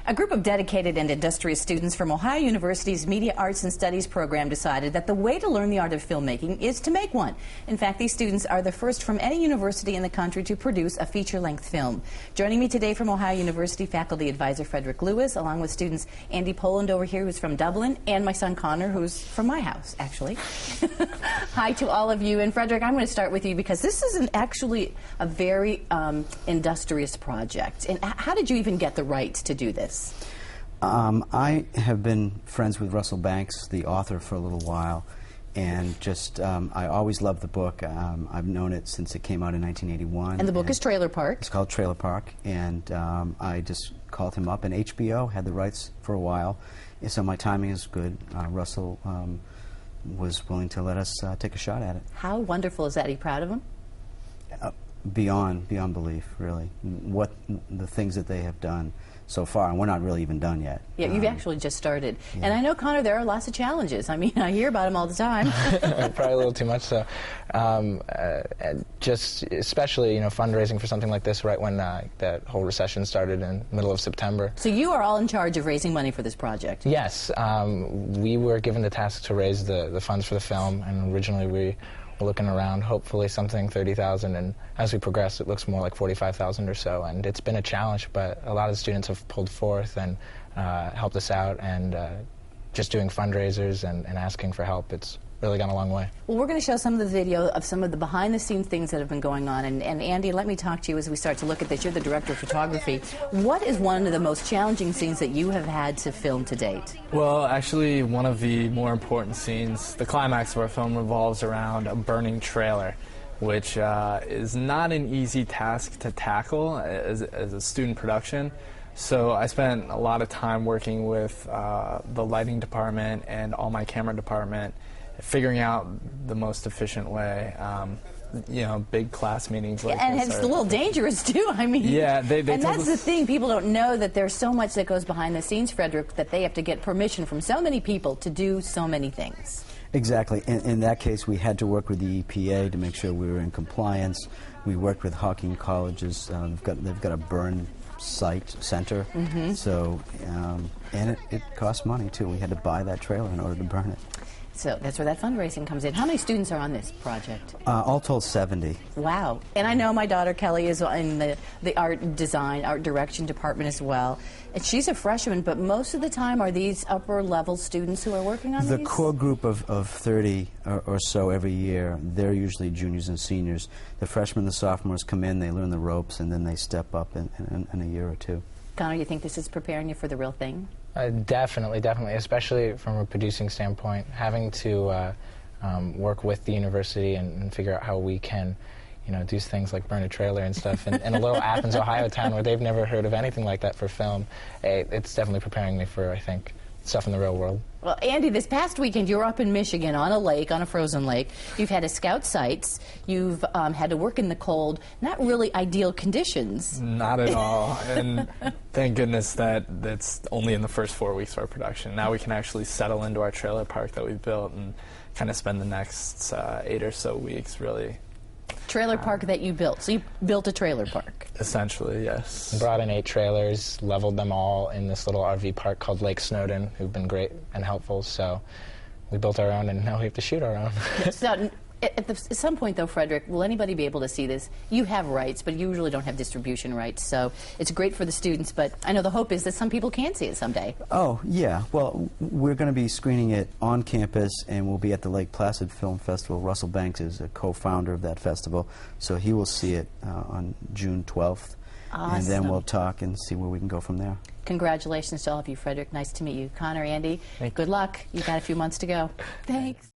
A group of dedicated and industrious students from Ohio University's Media Arts and Studies program decided that the way to learn the art of filmmaking is to make one. In fact, these students are the first from any university in the country to produce a feature-length film. Joining me today from Ohio University, faculty advisor Frederick Lewis, along with students Andy Poland over here, who's from Dublin, and my son Connor, who's from my house, actually. Hi to all of you. And Frederick, I'm going to start with you because this is actually a very industrious project. And how did you even get the rights to do this? I have been friends with Russell Banks, the author, for a little while, and just I always loved the book. I've known it since it came out in 1981. And the book is Trailerpark. It's called Trailerpark, and I just called him up, and HBO had the rights for a while, and so my timing is good. Russell was willing to let us take a shot at it. How wonderful is that? Are you proud of him? Beyond belief, really. What the things that they have done so far, and we're not really even done yet. Yeah, you've actually just started. Yeah. And I know, Connor, there are lots of challenges. I mean, I hear about them all the time. Probably a little too much so. Just especially, fundraising for something like this right when that whole recession started in the middle of September. So you are all in charge of raising money for this project? Yes. We were given the task to raise the funds for the film, and originally we were looking around, hopefully something 30,000, and as we progress it looks more like 45,000 or so, and it's been a challenge, but a lot of the students have pulled forth and helped us out, and just doing fundraisers and asking for help, it's really gone a long way. Well, we're going to show some of the video of some of the behind-the-scenes things that have been going on, and Andy, let me talk to you as we start to look at this. You're the director of photography. What is one of the most challenging scenes that you have had to film to date? Well, actually, one of the more important scenes, the climax of our film, revolves around a burning trailer, which is not an easy task to tackle as a student production. So I spent a lot of time working with the lighting department and all my camera department, figuring out the most efficient way. Big class meetings like and this. And it's a little dangerous, too. I mean, yeah, and that's the thing. People don't know that there's so much that goes behind the scenes, Frederick, that they have to get permission from so many people to do so many things. Exactly. In that case, we had to work with the EPA to make sure we were in compliance. We worked with Hawking colleges. They've got a burn site center. So, and it costs money, too. We had to buy that trailer in order to burn it. So that's where that fundraising comes in. How many students are on this project? All told, 70. Wow. And I know my daughter Kelly is in the art design, art direction department as well. And she's a freshman, but most of the time are these upper-level students who are working on these? The core group of 30 or so every year, they're usually juniors and seniors. The freshmen and the sophomores come in, they learn the ropes, and then they step up in a year or two. Connor, you think this is preparing you for the real thing? Definitely, especially from a producing standpoint, having to work with the university and figure out how we can, do things like burn a trailer and stuff in a little Athens, Ohio town where they've never heard of anything like that for film. It's definitely preparing me for, I think, stuff in the real world. Well, Andy, this past weekend you were up in Michigan on a lake, on a frozen lake. You've had to scout sites. You've had to work in the cold. Not really ideal conditions. Not at all. And thank goodness that that's only in the first 4 weeks of our production. Now we can actually settle into our trailer park that we've built and kind of spend the next 8 or so weeks really. Trailer park that you built. So you built a trailer park. Essentially, yes. Brought in 8 trailers, leveled them all in this little RV park called Lake Snowden, who've been great and helpful. So we built our own, and now we have to shoot our own. So at some point, though, Frederick, will anybody be able to see this? You have rights, but you usually don't have distribution rights. So it's great for the students, but I know the hope is that some people can see it someday. Oh, yeah. Well, we're going to be screening it on campus, and we'll be at the Lake Placid Film Festival. Russell Banks is a co-founder of that festival, so he will see it on June 12th. Awesome. And then we'll talk and see where we can go from there. Congratulations to all of you, Frederick. Nice to meet you. Connor, Andy, good luck. You've got a few months to go. Thanks.